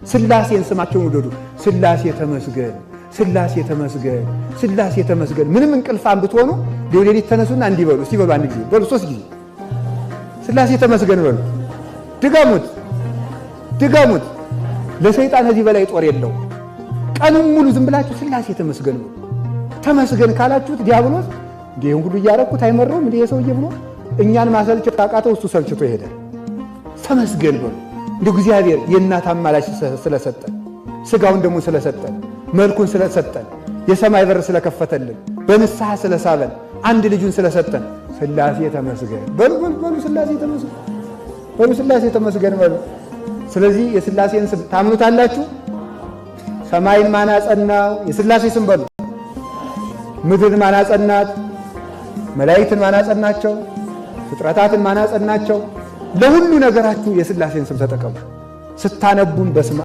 ስላሴን ስማቸውን ውደዱ። ስላሴ ተመስገን፣ ስላሴ ተመስገን፣ ስላሴ ተመስገን። ምንም እንቅልፋን ብትሆኑ ሌሊት ተነሱና እንዲህ በሉ። እስቲ በሉ አንድ ጊዜ በሉ፣ 3 ጊዜ ስላሴ ተመስገን በሉ። ድገሙት፣ ድገሙት። ለሰይጣን ከዚህ በላይ ጦር የለው። ቀኑን ሙሉ ዝም ብላችሁ ስላሴ ተመስገን በሉ። ተመስገን ካላችሁት ዲያብሎስ ይሄን ሁሉ እያረኩት አይመረውም እንዴ የሰውዬ ብሎ እኛን ማሰልቸት አቃተው፣ እሱ ሰልችቶ ይሄዳል። ተመስገን በሉ። እንደ እግዚአብሔር የእናት አማላጅ ስለሰጠን፣ ስጋውን ደግሞ ስለሰጠን፣ መልኩን ስለሰጠን፣ የሰማይ በር ስለከፈተልን፣ በንስሐ ስለሳበን፣ አንድ ልጁን ስለሰጠን ስላሴ ተመስገን በሉ በሉ። ስላሴ ተመስገን በሉ። ስላሴ ተመስገን በሉ። ስለዚህ የስላሴን ስም ታምኑታላችሁ? ሰማይን ማን አጸናው? የስላሴ ስም በሉ። ምድርን ማን አጸናት? መላእክትን ማን አጸናቸው? ፍጥረታትን ማን አጸናቸው? ለሁሉ ነገራችሁ የስላሴን ስም ተጠቀሙ። ስታነቡን በስመ